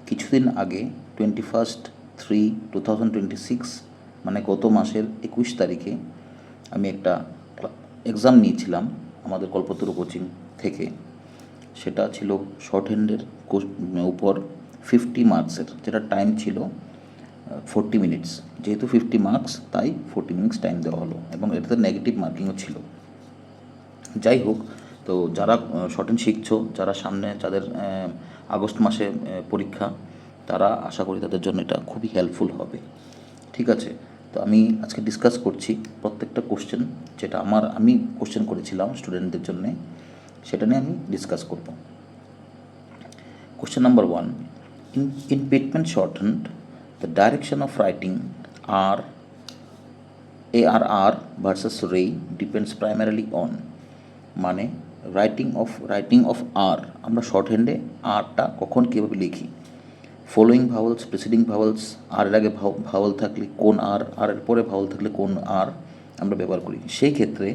কিছুদিন আগে 21/3/2026 মানে গত মাসের 21 তারিখে আমি একটা এক্সাম নিয়েছিলাম আমাদের কল্পতরু কোচিং থেকে। সেটা ছিল শর্ট হ্যান্ডের উপর 50 মার্কসের, যেটা টাইম ছিল 40 মিনিটস। যেহেতু 50 মার্কস তাই 40 মিনিটস টাইম দেওয়া হলো এবং এটাতে নেগেটিভ মার্কিংও ছিল। যাই হোক, তো যারা শর্ট হ্যান্ড শিখছো, যারা সামনে যাদের আগস্ট মাসে পরীক্ষা, তারা আশা করি তাদের জন্য এটা খুবই হেল্পফুল হবে। ঠিক আছে, তো আমি আজকে ডিসকাস করছি প্রত্যেকটা কোশ্চেন, যেটা আমি কোশ্চেন করেছিলাম স্টুডেন্টদের জন্য, সেটা নিয়ে আমি ডিসকাস করব। Question number 1. In Pitman shorthand, the direction of writing ARR versus Ray depends primarily on, মানে রাইটিং অফ আর আমরা শর্ট হ্যান্ডে আরটা কখন কীভাবে লিখি, ফলোয়িং ভাওয়েলস, প্রিসিডিং ভাওয়েলস, আর এর আগে ভাওয়েল থাকলে কোন আর, আর এর পরে ভাওয়েল থাকলে কোন আর আমরা ব্যবহার করি। সেই ক্ষেত্রে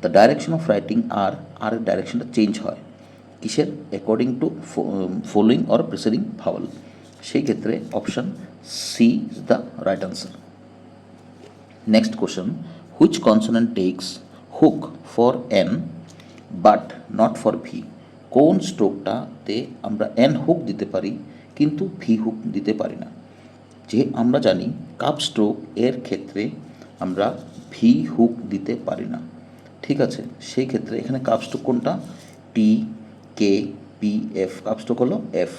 the direction of writing R এর ডাইরেকশনটা চেঞ্জ হয় কিসের, according to following or preceding vowel. সেই ক্ষেত্রে option C is the right answer. Next question, which consonant takes hook for N but not for V. কোন স্ট্রোকটাতে আমরা এন হুক দিতে পারি কিন্তু ভি হুক দিতে পারি না। যে আমরা জানি কাপ স্ট্রোক এর ক্ষেত্রে আমরা ভি হুক দিতে পারি না। ঠিক আছে, সেই ক্ষেত্রে এখানে কাপ স্ট্রোক কোনটা, T K P F, cup stroke হলো F.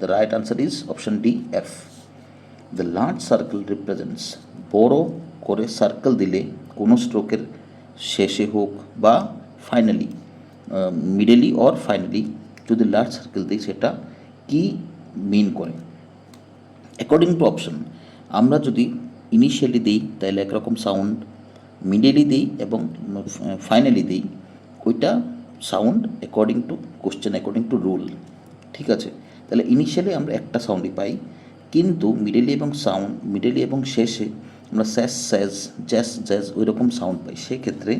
The right answer is option D, F. The large circle represents, বড় করে সার্কেল দিলে কোনো স্ট্রোকের শেষে হোক বা ফাইনালি, মিডলি অর ফাইনালি যদি লার্জ সার্কেল দিই সেটা কি মিন করে। অ্যাকর্ডিং টু অপশন, আমরা যদি ইনিশিয়ালি দিই তাহলে একরকম সাউন্ড, মিডলি দিই এবং ফাইনালি দিই ওইটা sound according to question, according to rule. ঠিক আছে, তাহলে ইনিশিয়ালি আমরা একটা সাউন্ডই পাই, কিন্তু মিডলি এবং শেষে আমরা স্যাস স্যাজ জ্যাস জ্যাজ ওই রকম সাউন্ড পাই। সেক্ষেত্রে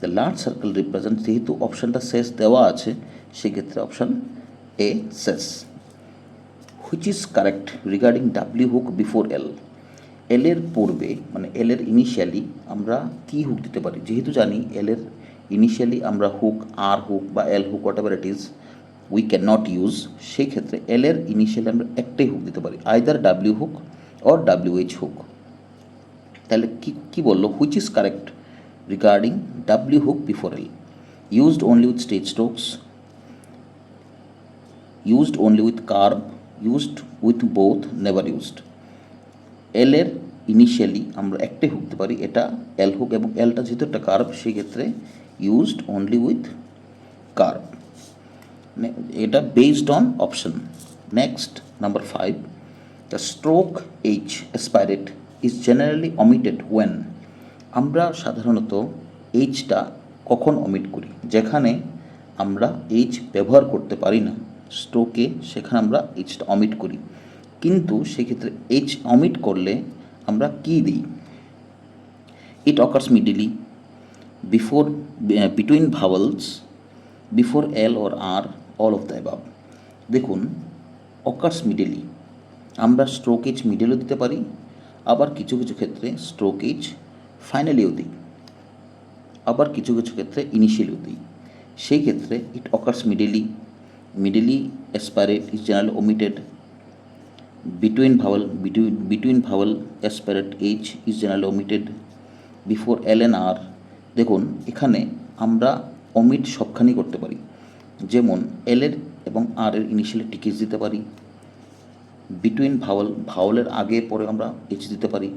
দ্য লার্জ সার্কেল রিপ্রেজেন্ট, যেহেতু অপশানটা শেষ দেওয়া আছে সেক্ষেত্রে অপশান এ শেষ। Which is correct regarding W hook before L. L এর পূর্বে মানে এল এর ইনিশিয়ালি আমরা কি হুক দিতে পারি। যেহেতু জানি এল এর ইনিশিয়ালি আমরা হুক, আর হুক বা L hook whatever it is we cannot use. সেই ক্ষেত্রে এল এর ইনিশিয়ালি আমরা একটাই হুক দিতে পারি, either W hook or WH hook. তাহলে কি বললো, which is correct regarding W hook before L. Used only with straight strokes, used only with curve, used with both, never used. L এর initially আমরা একটাই hook দিতে পারি, এটা এল hook, এবং এলটা যেহেতু একটা কার্ভ সেই ক্ষেত্রে ইউজড অনলি উইথ কার্ভ। এটা based on option. Next number 5, the stroke H aspirate is generally omitted when. আমরা সাধারণত এইচটা কখন অমিট করি, যেখানে আমরা এইচ ব্যবহার করতে পারি না স্ট্রোকে, সেখানে আমরা এইচটা অমিট করি। কিন্তু সেক্ষেত্রে এইচ অমিট করলে আমরা কি দিই, it occurs medially, between vowels, before L or R, all of the above. দেখুন, অকার্স মিডলি আমরা স্ট্রোক এইচ মিডলেও দিতে পারি, আবার কিছু কিছু ক্ষেত্রে স্ট্রোক এইচ ফাইনালিও দিই, আবার কিছু কিছু ক্ষেত্রে ইনিশিয়ালিও দিই। সেই ক্ষেত্রে it occurs medially aspirate is generally omitted, between vowel aspirate h is generally omitted, before l and r। দেখুন এখানে আমরা অমিট সবখানেই করতে পারি, যেমন এল এর এবং আর এর ইনিশিয়ালি টিকেজ দিতে পারি, বিটুইন ভাওয়েলের আগে পরে আমরা এইচ দিতে পারি।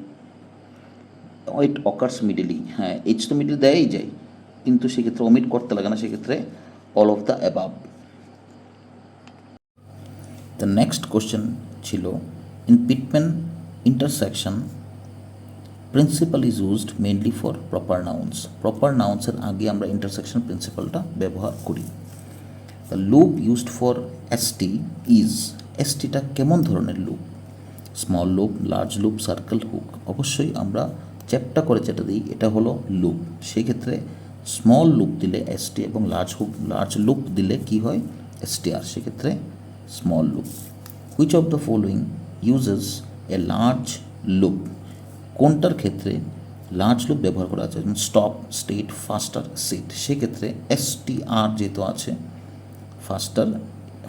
ইট অকার্স মিডলি, হ্যাঁ এইচ তো মিডল দেয়াই যায়, কিন্তু সেক্ষেত্রে অমিট করতে লাগে না, সেক্ষেত্রে all of the above. The next question ছিল, in Pitman intersection principle is used mainly for proper nouns. Proper নাউন্সের আগে আমরা ইন্টারসেকশন প্রিন্সিপালটা ব্যবহার করি। The loop used for ST is, এসটিটা কেমন ধরনের loop, small loop, large loop, circle hook. অবশ্যই আমরা চ্যাপ্টা করে যেটা দিই এটা হলো লুপ। সেক্ষেত্রে স্মল লুপ দিলে এসটি এবং লার্জ লুপ দিলে কি হয়, এসটিআর, সেক্ষেত্রে small loop. Which of the following uses a large loop, কোনটার ক্ষেত্রে লার্জ লুপ ব্যবহার করা আছে, যেমন স্টপ, স্টেট, ফাস্টার, সেট। সেক্ষেত্রে STR যেহেতু আছে,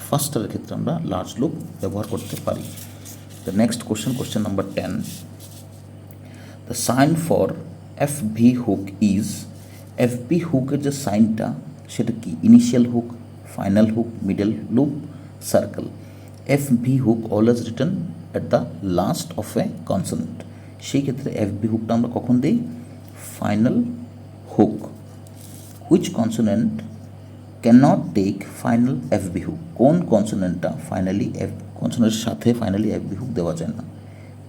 ফাস্টারের ক্ষেত্রে আমরা লার্জ লুপ ব্যবহার করতে পারি। The next question number 10, the sign for FB hook is, FB হুকের যে সাইনটা সেটা কি, initial hook, final hook, middle loop, circle. FB hook always return at the last of a consonant. সেই ক্ষেত্রে FB হুকটা আমরা কখন দিই, final hook. Which consonant can not take final FB hook, কোন কনসোনেন্টটা ফাইনালি কনসোনেন্টের সাথে ফাইনালি FB হুক দেওয়া যায় না,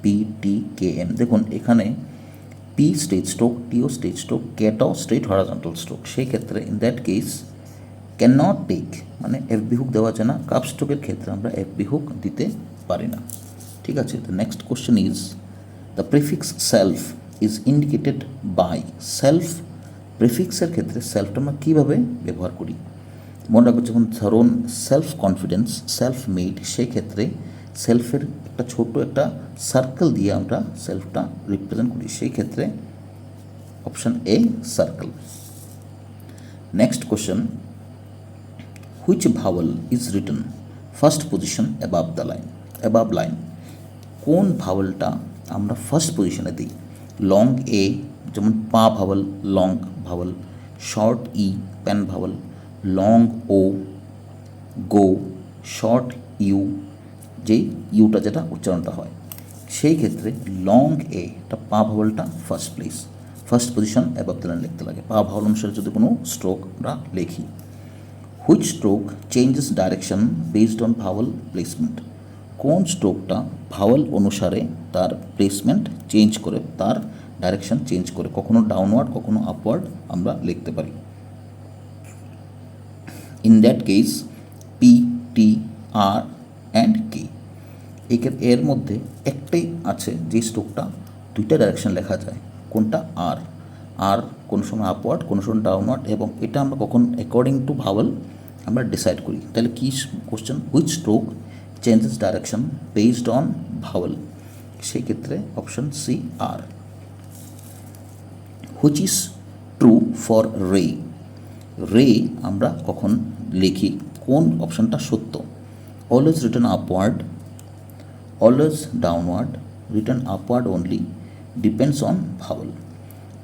PTKM। দেখুন এখানে P straight stroke, TO straight stroke, কেটাও স্ট্রেট হরাজন্টাল স্ট্রোক। সেই ক্ষেত্রে in that case can not take মানে FB হুক দেওয়া যায় না, কাপ স্ট্রোকের ক্ষেত্রে আমরা FB হুক দিতে পারি না। ঠিক আছে, the next question is, the prefix self is indicated by, self প্রিফিক্সের ক্ষেত্রে সেলফটা আমরা কীভাবে ব্যবহার করি। মনে রাখবো যখন ধরুন সেলফ কনফিডেন্স, সেলফ মেড, সেই ক্ষেত্রে সেলফের একটা ছোট একটা সার্কেল দিয়ে আমরা সেলফটা রিপ্রেজেন্ট করি, সেই ক্ষেত্রে option A circle. Next question, which vowel is written first position above the line, above line, কোন ভাওয়ালটা আমরা ফার্স্ট পজিশনে দিই। লং A যেমন পা vowel, long vowel, short E pan vowel, long O go, short U যেই ইউটা যেটা উচ্চারণটা হয়। সেই ক্ষেত্রে লং এ টা পা ভাওয়ালটা first place, first position above the line লিখতে লাগে, পা ভাওয়াল অনুসারে যদি কোনো স্ট্রোক আমরা লিখি। Which stroke changes direction based on Bhawal placement, কোন স্ট্রোকটা ভাওয়াল অনুসারে তার প্লেসমেন্ট চেঞ্জ করে, তার ডাইরেকশন চেঞ্জ করে, কখনো ডাউনওয়ার্ড কখনো আপওয়ার্ড আমরা লিখতে পারি। In that case P, T, R and K। এর মধ্যে একটাই আছে যে স্ট্রোকটা দুইটা ডাইরেকশন লেখা যায়, কোনটা, আর। আর কোনো সময় আপওয়ার্ড কোনো সময় ডাউনওয়ার্ড, এবং এটা আমরা কখন অ্যাকর্ডিং টু ভাওয়াল আমরা ডিসাইড করি। তাহলে কি question, which stroke changes direction based on vowel, সেই ক্ষেত্রে অপশন C আর। Which is true for ray, ray আমরা কখন লিখি, কোন অপশনটা সত্য, always return upward, always downward, return upward only, depends on vowel.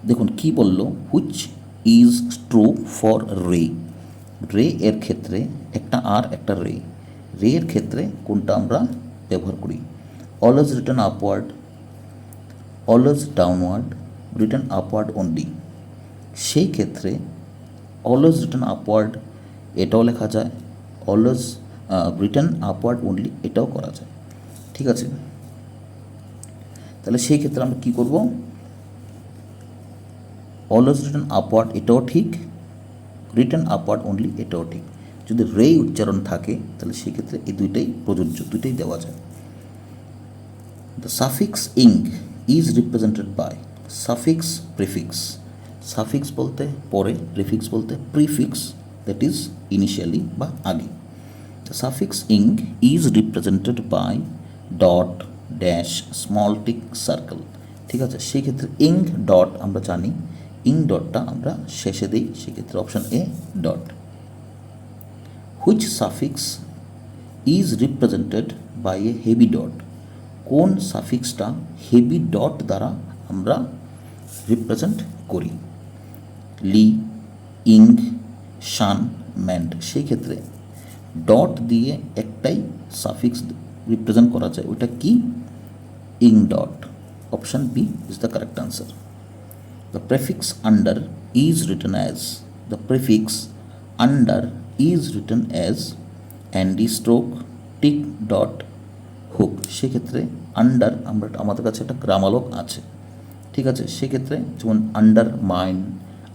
দেখুন কি বললো, which is true for ray, রে এর ক্ষেত্রে একটা আর একটা রে, রে এর ক্ষেত্রে কোনটা আমরা ব্যবহার করি, always return upward, always downward, return upward only. সেই ক্ষেত্রে অলওয়েজ রিটার্ন আপওয়ার্ড এটাও লেখা যায়, অলওয়েজ রিটার্ন আপওয়ার্ড অনলি এটাও করা যায়। ঠিক আছে, তাহলে সেই ক্ষেত্রে আমরা কী করব, অলওয়েজ রিটার্ন আপওয়ার্ড এটাও ঠিক, রিটার্ন আপওয়ার্ড অনলি এটাও ঠিক। যদি রে উচ্চারণ থাকে তাহলে সেক্ষেত্রে এই দুইটাই প্রযোজ্য, দুইটাই দেওয়া যায়। The suffix ing is represented by, suffix prefix, suffix বলতে পরে, প্রিফিক্স বলতে প্রিফিক্স, দ্যাট ইজ ইনিশিয়ালি বা আগে। The suffix ing is represented by dot, dash, small tick, circle. ঠিক আছে, সেই ক্ষেত্রে ইং ডট আমরা জানি, ইং ডটটা আমরা শেষে দিই, সেক্ষেত্রে option A dot. Which suffix is represented by a heavy dot, কোন সাফিক্সটা হেভি ডট দ্বারা আমরা রিপ্রেজেন্ট করি, লি, ইং, শান, ম্যান্ড। সেই ক্ষেত্রে ডট দিয়ে একটাই সাফিক্স রিপ্রেজেন্ট করা যায়, ওইটা কি, ইং dot. Option B is the correct answer. The prefix under is written as, the prefix under is written as Andy stroke, tick, dot, hook. সেক্ষেত্রে আন্ডার আমরা আমাদের কাছে একটা গ্রামালক আছে, ঠিক আছে, সেক্ষেত্রে যেমন আন্ডার মাইন,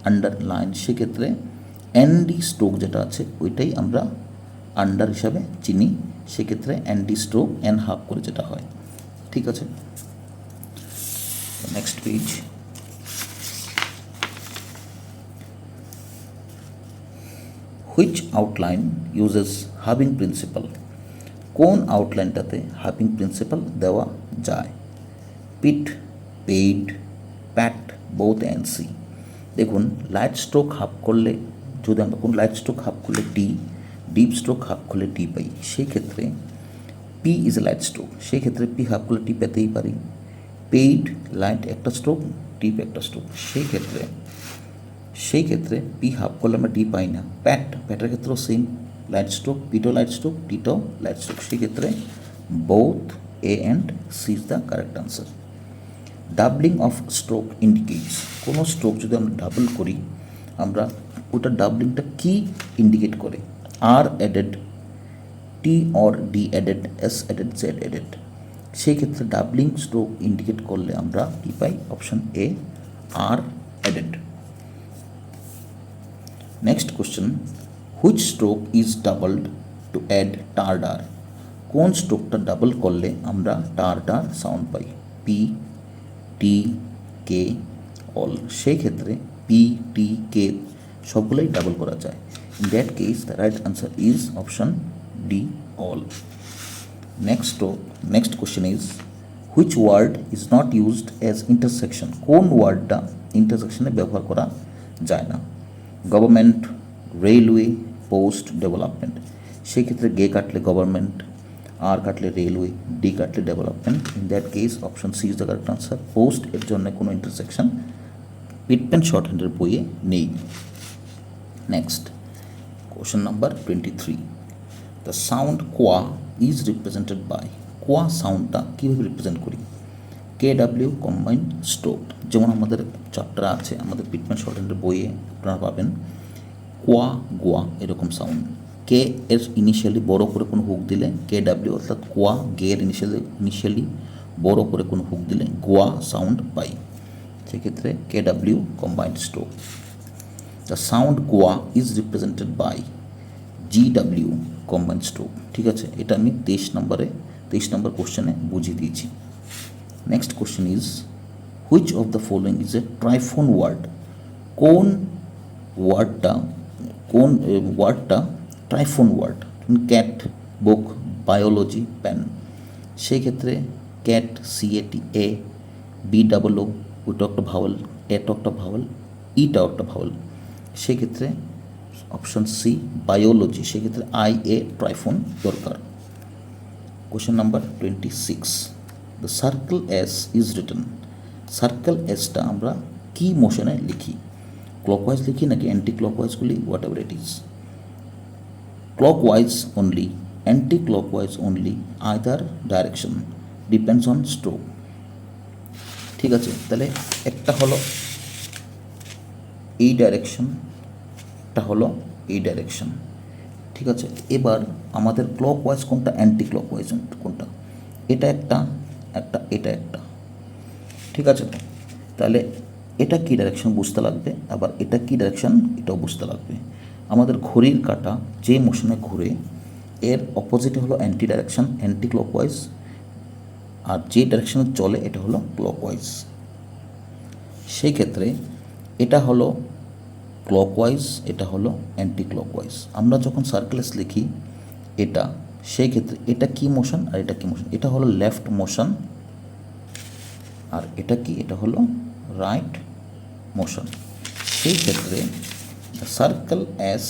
আন্ডার লাইন, সেক্ষেত্রে অ্যান্ডি স্ট্রোক যেটা আছে ওইটাই আমরা আন্ডার হিসাবে চিনি, সেক্ষেত্রে অ্যান্ডি স্ট্রোক এন হাফ করে যেটা হয়। ঠিক আছে, next page. Which outline uses halving principle, কোন আউটলাইনটাতে হাফিং প্রিন্সিপাল দেওয়া যায়? Pit, paid, pat, both and C. দেখুন, লাইট স্ট্রোক হাফ করলে, যদি আমরা কোনো লাইট স্ট্রোক হাফ করলে টি, ডিপ স্ট্রোক হাফ করলে টি পাই, সেই ক্ষেত্রে P is a light stroke, সেই ক্ষেত্রে পি হাফ করলে টি পেতেই পারি। পেইড, লাইট একটা স্ট্রোক, ডিপ একটা স্ট্রোক, সেই ক্ষেত্রে পি হাফ করলে আমরা ডি পাই না। প্যাটের ক্ষেত্রেও সেম, লাইট স্ট্রোক, পিটো লাইট স্ট্রোক, টিটো লাইট স্ট্রোক, সেই ক্ষেত্রে both A and C is the correct answer. Doubling of stroke indicates, কোনো স্ট্রোক যদি আমরা ডাবল করি, আমরা ওটা ডাবলিংটা কি ইন্ডিকেট করে? R added, T or D added, S added, Z added. সেই ক্ষেত্রে ডাবলিং স্ট্রোক ইন্ডিকেট করলে আমরা কি পাই? Option A, R added. Next question, which stroke is doubled to add ter der? কোন স্ট্রোকটা ডাবল করলে আমরা টার্ডার সাউন্ড পাই? P, T, K, all. সেই ক্ষেত্রে পি, টি, কে সবগুলোই ডাবল করা যায়। In that case the right answer is option D, all. Next question is, which word is not used as intersection? কোন ওয়ার্ডটা ইন্টারসেকশনে ব্যবহার করা যায় না? Government, railway, post, development. সেই ক্ষেত্রে গে কাটলে গভর্নমেন্ট, আর কাটলে রেলওয়ে, ডি কাটলে development. In that case option C is the correct answer. Post এর জন্য কোনো ইন্টারসেকশন পিটপেন শর্ট হ্যান্ডের বইয়ে নেই। Next question number 23, the sound qua is represented by. Qua সাউন্ডটা কীভাবে রিপ্রেজেন্ট করি? কে ডাব্লিউ কম্বাইন স্ট্রোক, যেমন আমাদের চ্যাপ্টার আছে, আমাদের পিটম্যান শর্ট হ্যান্ডের বইয়ে আপনারা পাবেন কোয়া, গোয়া এরকম সাউন্ড। কে এর ইনিশিয়ালি বড় করে কোনো হুক দিলে কে ডাব্লিউ, অর্থাৎ কোয়া, গে এর ইনিশিয়ালি বড় করে কোনো হুক দিলে গোয়া সাউন্ড পাই, সেক্ষেত্রে K W combined stroke. The sound গোয়া is represented by G W combined stroke. ঠিক আছে, এটা আমি 23 নম্বর কোশ্চেনে বুঝিয়ে দিয়েছি। Next question is, which of the following is a triphone word? কোন ওয়ার্ডটা triphone word? Cat, book, biology, pan. সেই ক্ষেত্রে cat, CAT, A, B double O, ওইটাও একটা ভাওয়াল, এটাও একটা ভাওয়াল, ইটাও একটা ভাওয়াল, সেই ক্ষেত্রে অপশন সি বায়োলজি, সেক্ষেত্রে আই এ ট্রাইফোন দরকার। Question number 26, the circle S is written. Circle এসটা আমরা কি মোশনে লিখি? ক্লকওয়াইজ লিখি নাকি অ্যান্টি ক্লকওয়াইজগুলি, whatever it is. Clockwise only, anti clockwise only, either direction, depends on stroke. ঠিক আছে, তাহলে একটা হলো এই ডাইরেকশন, একটা হলো এই ডাইরেকশন। ঠিক আছে, এবার আমাদের ক্লকওয়াইজ কোনটা, অ্যান্টি ক্লকওয়াইজ কোনটা? এটা একটা, এটা একটা। ঠিক আছে, তাহলে এটা কী ডাইরেকশন বুঝতে লাগবে, আবার এটা কী ডাইরেকশন এটাও বুঝতে লাগবে। আমাদের ঘড়ির কাঁটা যে মোশনে ঘুরে এর অপোজিটে হলো অ্যান্টি ডাইরেকশন, অ্যান্টি ক্লকওয়াইজ, আর যে ডাইরেকশনে চলে এটা হলো ক্লকওয়াইজ। সেই ক্ষেত্রে এটা হলো ক্লকওয়াইজ, এটা হলো অ্যান্টি ক্লকওয়াইজ। আমরা যখন সার্কেলস লিখি এটা, সেই ক্ষেত্রে এটা কি মোশন আর এটা কি মোশন? এটা হলো লেফট মোশন, আর এটা কি, এটা হলো রাইট মোশন। সেই ক্ষেত্রে circle S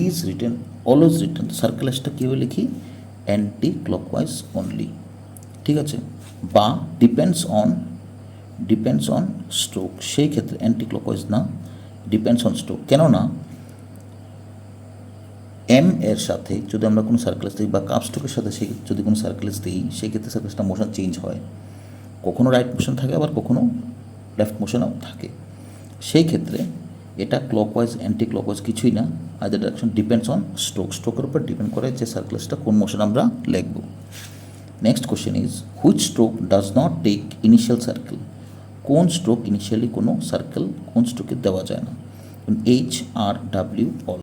is written, always written, circle এসটা কীভাবে লিখি? Anti clockwise only. ঠিক আছে, বা ডিপেন্ডস অন স্ট্রোক, সেই ক্ষেত্রে অ্যান্টি ক্লকওয়াইজ না, ডিপেন্ডস অন স্ট্রোক। কেননা এম এর সাথে যদি আমরা কোনো সার্কেলস দিই বা কাপ স্ট্রোকের সাথে যদি কোনো সার্কেলস দিই, সেই ক্ষেত্রে সার্কেলসটা মোশন চেঞ্জ হয়, কখনো রাইট মোশন থাকে আবার কখনো লেফট মোশনও থাকে। সেই ক্ষেত্রে এটা ক্লকওয়াইজ অ্যান্টি ক্লকওয়াইজ কিছুই না, either direction, depends on stroke, স্ট্রোকের উপর ডিপেন্ড করে যে সার্কেলসটা কোন মোশন আমরা লিখব। Next question is, which stroke does not take initial circle? কোন স্ট্রোক ইনিশিয়ালি কোনো সার্কেল কোন স্ট্রোকে দেওয়া যায় না? H, R, W, all.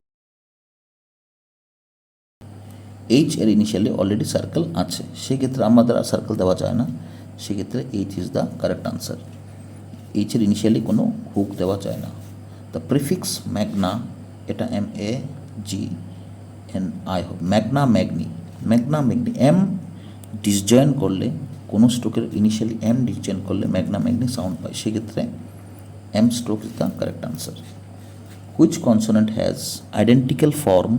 H এর ইনিশিয়ালি অলরেডি সার্কেল আছে, সেক্ষেত্রে আমাদের আর সার্কেল দেওয়া যায় না, সেক্ষেত্রে H is the correct answer. H এর ইনিশিয়ালি কোনো হুক দেওয়া যায় না। দ্য প্রিফিক্স ম্যাগনা, এটা MAGNI হবে, magna, magni, magna magni, M disjoin করলে কোনো স্ট্রোকের ইনিশিয়ালি এম ডিসজয়েন করলে ম্যাগনা ম্যাগনি সাউন্ড পায়, সেক্ষেত্রে M stroke is the correct answer. Which consonant has identical form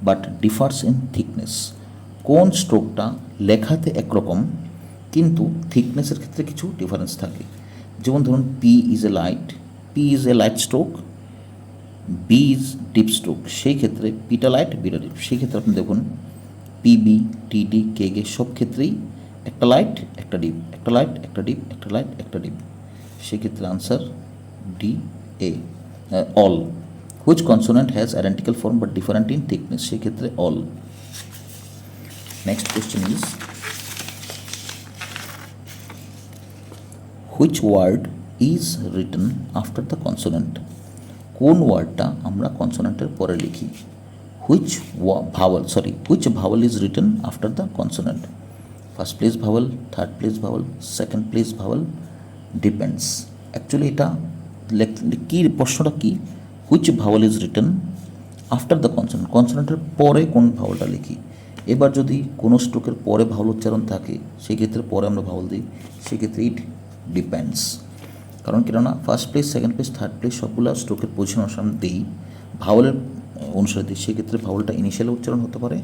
but differs in thickness? কোন স্ট্রোকটা লেখাতে একরকম কিন্তু থিকনেসের ক্ষেত্রে কিছু ডিফারেন্স থাকে? যেমন ধরুন P is a light, P is a light stroke, B is deep stroke, সেই ক্ষেত্রে পিটা লাইট বিটা ডিপ। সেই ক্ষেত্রে আপনি দেখুন পিবি টিডি কেগে সব ক্ষেত্রেই একটা লাইট একটা ডিপ, একটা লাইট একটা ডিপ, একটা লাইট একটা ডিপ, সেক্ষেত্রে answer D A, all. Which consonant has identical form but different in thickness? সেক্ষেত্রে all. Next question is which word is written after the consonant? কোন ওয়ার্ডটা আমরা কনসোনেন্টের পরে লিখি? Which vowel is written after the consonant? First place vowel, third place vowel, second place vowel, depends. Actually এটা কি প্রশ্নটা কি? Which vowel is written after the consonant, কনসোনেন্টের পরে কোন ভাওয়ালটা লিখি? এবার যদি কোনো স্ট্রোকের পরে ভাওয়াল উচ্চারণ থাকে সেক্ষেত্রে পরে আমরা ভাওয়াল দিই, সেক্ষেত্রে ইট ডিপেন্ডস। কারণ কেননা first place second place third place সবগুলো স্ট্রোকের পজিশন অনুসারে দিই, ভাওয়ালের অনুসারে দিই, সেক্ষেত্রে ভাওয়ালটা ইনিশিয়ালি উচ্চারণ হতে পারে,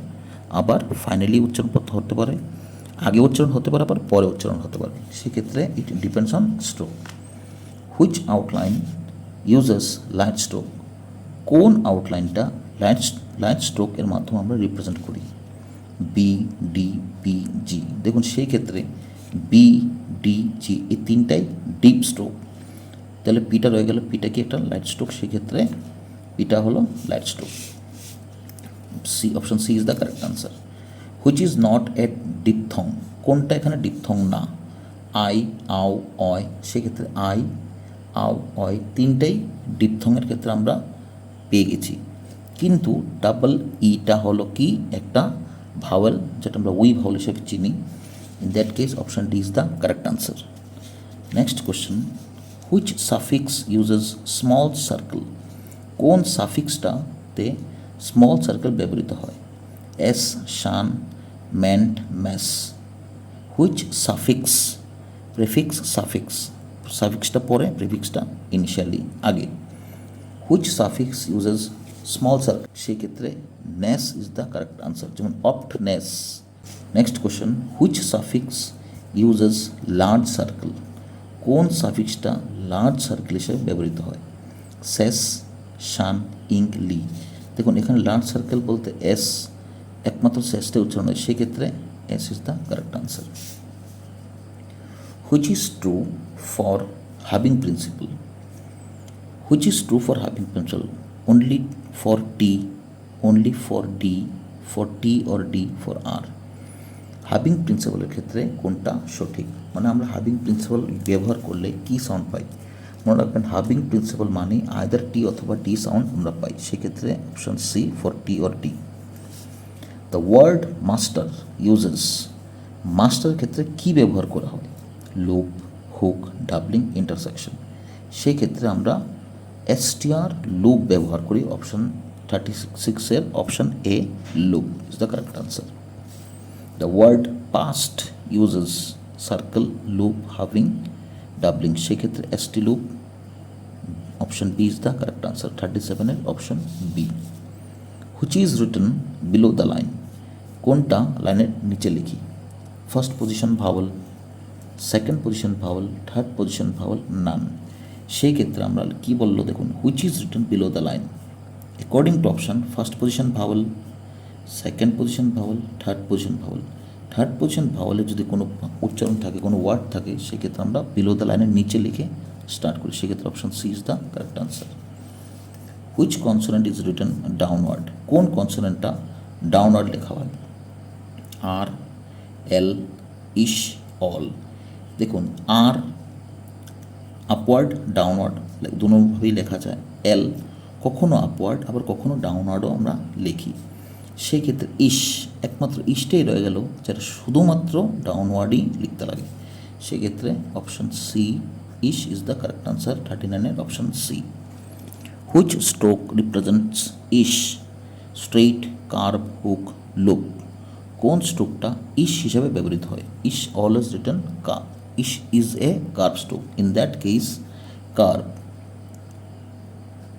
আবার ফাইনালি উচ্চারণ হতে পারে, আগে উচ্চারণ হতে পারে, আবার পরে উচ্চারণ হতে পারে, সেক্ষেত্রে it depends on stroke. Which outline uses light stroke? কোন আউটলাইনটা লাইট স্ট্রোকের মাধ্যমে আমরা রিপ্রেজেন্ট করি? B D P G. দেখুন সেই ক্ষেত্রে বি ডি জি এই তিনটাই ডিপ স্ট্রোক, তাহলে পিটা রয়ে গেল, পিটা কি একটা লাইট স্ট্রোক, সেক্ষেত্রে পিটা হলো light stroke. C, option C is the correct answer. Which is not a diphthong? কোনটা এখানে ডিপথং না? আই, আও, অয়, সেক্ষেত্রে আই, আও, অয় তিনটাই ডিপথংয়ের ক্ষেত্রে আমরা পেয়ে গেছি, কিন্তু ডাবল ইটা হলো কি একটা ভাওয়েল, যেটা আমরা উই ভাওয়েল হিসেবে চিনি। In that case option D is the correct answer. Next question, which suffix uses small circle? কোন সাফিক্সটাতে স্মল সার্কেল ব্যবহৃত হয়? S, shun, ment, ness. Which suffix, prefix suffix, সাফিক্সটা পরে প্রিফিক্সটা ইনিশিয়ালি আগে। Which suffix uses small circle? সেক্ষেত্রে ness is the correct answer, যেমন aptness. Next question, which suffix uses large circle? কোন সাফিক্সটা লার্জ সার্কেল হিসেবে ব্যবহৃত হয়? সেস, শান, ইঙ্ক, লি। দেখুন এখানে লার্জ সার্কেল বলতে এস, একমাত্র শেষটা উচ্চারণ হয়, সেক্ষেত্রে S is the correct answer. Which is true for হাবিং principle? Which is true for হাবিং principle? Only for T, only for D, for T or D for আর? হাবিং প্রিন্সিপালের ক্ষেত্রে কোনটা সঠিক? মানে আমরা হাবিং প্রিন্সিপাল ব্যবহার করলে কি সাউন্ড পাই? মনে রাখবেন হাবিং প্রিন্সিপাল মানে আইদার টি অথবা ডি সাউন্ড আমরা পাই, সেক্ষেত্রে option C for T or D. The word master uses, মাস্টারের ক্ষেত্রে কি ব্যবহার করা হয়? Loop, hook, doubling, intersection. সেই ক্ষেত্রে আমরা এসটিআর লুপ ব্যবহার করি, অপশন 36-এর option A loop is the correct answer. The word past uses circle, loop, হাভিং, ডাবলিং, সেক্ষেত্রে ST loop, option B is the correct answer, 37-এর option B. Which is written below the line? কোনটা লাইনের নিচে লিখি? First position vowel, second position vowel, third position vowel, none. সেই ক্ষেত্রে আমরা কি বললো দেখুন, which is written below the line? According to option first position vowel, second position vowel, third position vowel. Third position ভাওয়ালে যদি কোনো উচ্চারণ থাকে, কোনো ওয়ার্ড থাকে, সেক্ষেত্রে আমরা বিলো দ্য লাইনের নিচে লিখে স্টার্ট করি, সেক্ষেত্রে option C is the correct answer. Which consonant is written downward? কোন কনসোনেন্টটা ডাউনওয়ার্ড লেখা হয়? আর, এল, ইশ, অল। দেখুন আর আপওয়ার্ড ডাউনওয়ার্ড দুভাবেই লেখা যায়, এল কখনো আপওয়ার্ড আবার কখনো ডাউনওয়ার্ডও আমরা লিখি। সেই ক্ষেত্রে ইশ, একমাত্র ইশটাই রয়ে গেল যেটা শুধুমাত্র ডাউনওয়ার্ডই লিখতে লাগে, সেক্ষেত্রে option C ish is the correct answer, 39-এর option C. Which stroke represents ish? Straight, curve, hook, loop. কোন স্ট্রোকটা ইস হিসাবে ব্যবহৃত হয়? Ish always written curve. Ish is a curve stroke. In that case curve.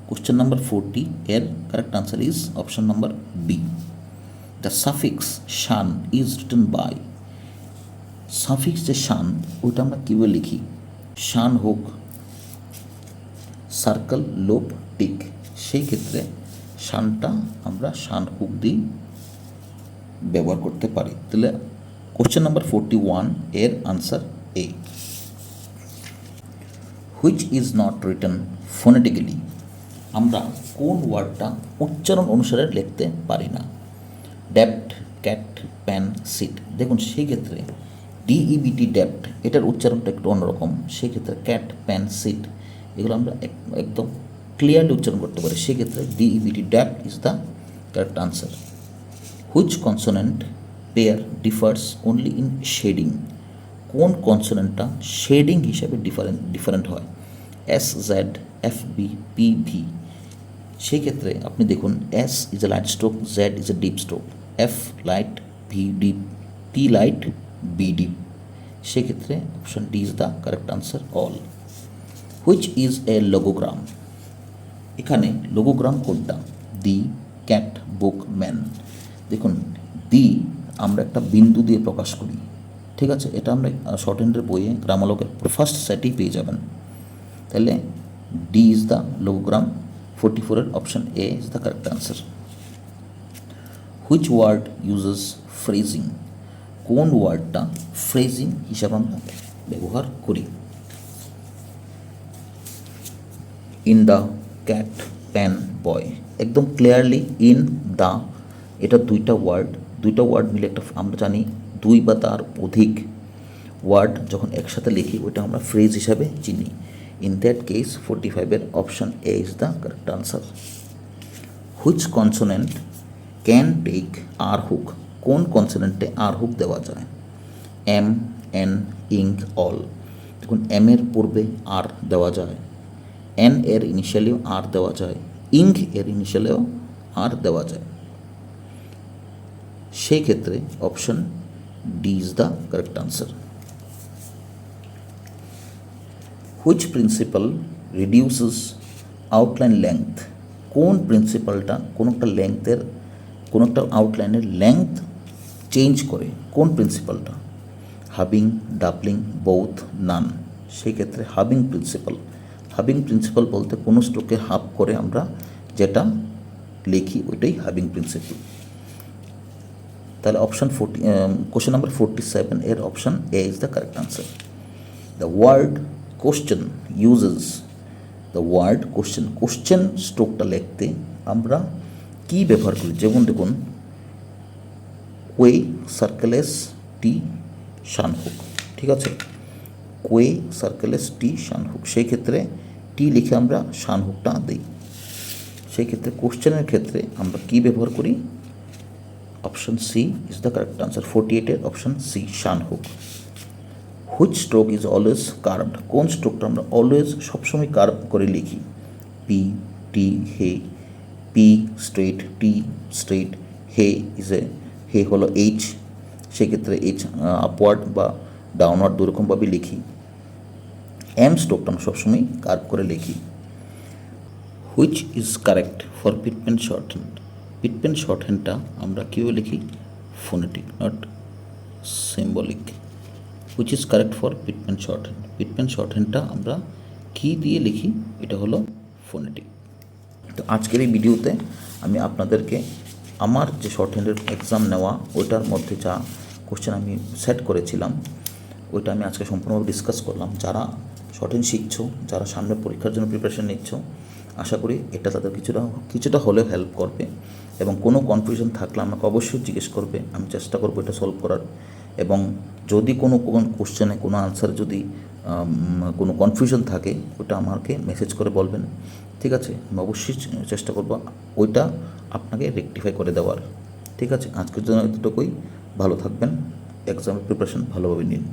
Question number 40 এর correct answer is option number B. The suffix shan is written by, suffix যে শান ওইটা আমরা কীভাবে লিখি? শান হোক সার্কেল লোপ টিক, সেই ক্ষেত্রে শানটা আমরা শান হুক দিয়ে ব্যবহার করতে পারি। তাহলে কোশ্চেন নাম্বার 41 এর answer A. Which is not written phonetically, আমরা কোন ওয়ার্ডটা উচ্চারণ অনুসারে লিখতে পারি না? ডেপ্ট, ক্যাট, প্যান, সিট। দেখুন সেই ক্ষেত্রে ডিইবিটি ডেপ্ট এটার উচ্চারণটা একটু অন্যরকম, সেই ক্ষেত্রে ক্যাট, প্যান, সিট এগুলো আমরা একদম ক্লিয়ারলি উচ্চারণ করতে পারি, সেক্ষেত্রে ডিইবিটি ডেপ্ট is the correct answer. Which consonant pair differs only in shading, কোন কনসোনেন্টটা শেডিং হিসাবে ডিফারেন্ট হয়? S, Z, F, B, P, V. সেই ক্ষেত্রে আপনি দেখুন S is a light stroke, Z is a deep stroke, F light, V deep, P light, B deep. সেক্ষেত্রে option D is the correct answer all. Which is a logogram, এখানে logogram কোনটা? The, cat, book, man. দেখুন দি আমরা একটা বিন্দু দিয়ে প্রকাশ করি, ঠিক আছে, এটা আমরা শর্ট হ্যান্ডের বইয়ে গ্রামালোকের ফার্স্ট সেটেই পেয়ে যাবেন। তাহলে ডি ইজ দ্য লোগোগ্রাম। 44 এর option A is the correct answer. Which word uses phrasing, কোন ওয়ার্ডটা ফ্রেজিং হিসাবে আমরা ব্যবহার করি? In the, cat, pan, boy. একদম ক্লিয়ারলি ইন দ্য, এটা দুইটা ওয়ার্ড মিলে একটা, আমরা জানি দুই বা তার অধিক ওয়ার্ড যখন একসাথে লিখি ওইটা আমরা ফ্রেজ হিসাবে চিনি। ইন দ্যাট কেস 45 এর option A is the correct answer. Which consonant can take R hook, কোন কনসোনেন্টে আর হুক দেওয়া যায়? M, N, ing, all. দেখুন এম এর পূর্বে আর দেওয়া যায়, এন এর ইনিশিয়ালেও আর দেওয়া যায়, ইঙ্ক এর ইনিশিয়ালেও আর দেওয়া যায়। সেই ক্ষেত্রে option D is the correct answer. Which principal reduces outline length, কোন প্রিন্সিপালটা কোনো একটা আউটলাইনের লেংথ চেঞ্জ করে? কোন প্রিন্সিপালটা? হাবিং, ডাবলিং, বোথ, নান। সেই ক্ষেত্রে হাবিং প্রিন্সিপাল বলতে কোনো স্ট্রোকে হাফ করে আমরা যেটা লিখি ওইটাই হাবিং প্রিন্সিপাল। তাহলে অপশন কোশ্চেন নাম্বার 47 এর option A is the correct answer. The word question uses, the word question স্ট্রোকটা লিখতে আমরা কি ব্যবহার করি? যেমন দেখুন কোয়ে, সার্কেলেস, টি, শানহুক, ঠিক আছে, কোয়ে, সার্কেলেস, টি, শানহুক। সেই ক্ষেত্রে টি লিখে আমরা শানহুকটা দিই। সেই ক্ষেত্রে কোশ্চেনের ক্ষেত্রে আমরা কি ব্যবহার করি? Option C is the correct answer. 48 এর option C, shun hook. Which stroke is always curved, কোন স্ট্রোকটা আমরা অলওয়েজ সবসময় কার্ভ করে লিখি? P, T, hay, P straight, T straight, hay হলো এইচ, সেক্ষেত্রে এইচ আপওয়ার্ড বা ডাউনওয়ার্ড দুরকমভাবে লিখি। এম স্ট্রোকটা আমরা সবসময় কার্ভ করে লিখি। Which is correct for Pitman shorthand, Pitman শর্ট হ্যান্ডটা আমরা কীভাবে লিখি? Phonetic, not symbolic. Which is correct for Pitman shorthand, Pitman শর্ট হ্যান্ডটা আমরা কী দিয়ে লিখি? এটা হলো ফোনেটিক। তো আজকের এই ভিডিওতে আমি আপনাদেরকে আমার যে শর্ট হ্যান্ডের এক্সাম নেওয়া ওইটার মধ্যে যা কোশ্চেন আমি সেট করেছিলাম ওইটা আমি আজকে সম্পূর্ণভাবে ডিসকাস করলাম। যারা শর্ট হ্যান্ড শিখছো, যারা সামনে পরীক্ষার জন্য প্রিপারেশন নিচ্ছ, আশা করি এটা তাদের কিছুটা হলেও হেল্প করবে। এবং কোনো কনফিউশন থাকলে আমাকে অবশ্যই জিজ্ঞেস করবে, আমি চেষ্টা করবো এটা সলভ করার। এবং যদি কোনো কোশ্চেনে কোনো আনসার যদি কোনো কনফিউশন থাকে ওটা আমাকে মেসেজ করে বলবেন, ঠিক আছে? আমি অবশ্যই চেষ্টা করবো ওইটা আপনাকে রেকটিফাই করে দেওয়ার, ঠিক আছে? আজকের জন্য এতটুকুই। ভালো থাকবেন, এক্সামের প্রিপারেশন ভালোভাবে নিন।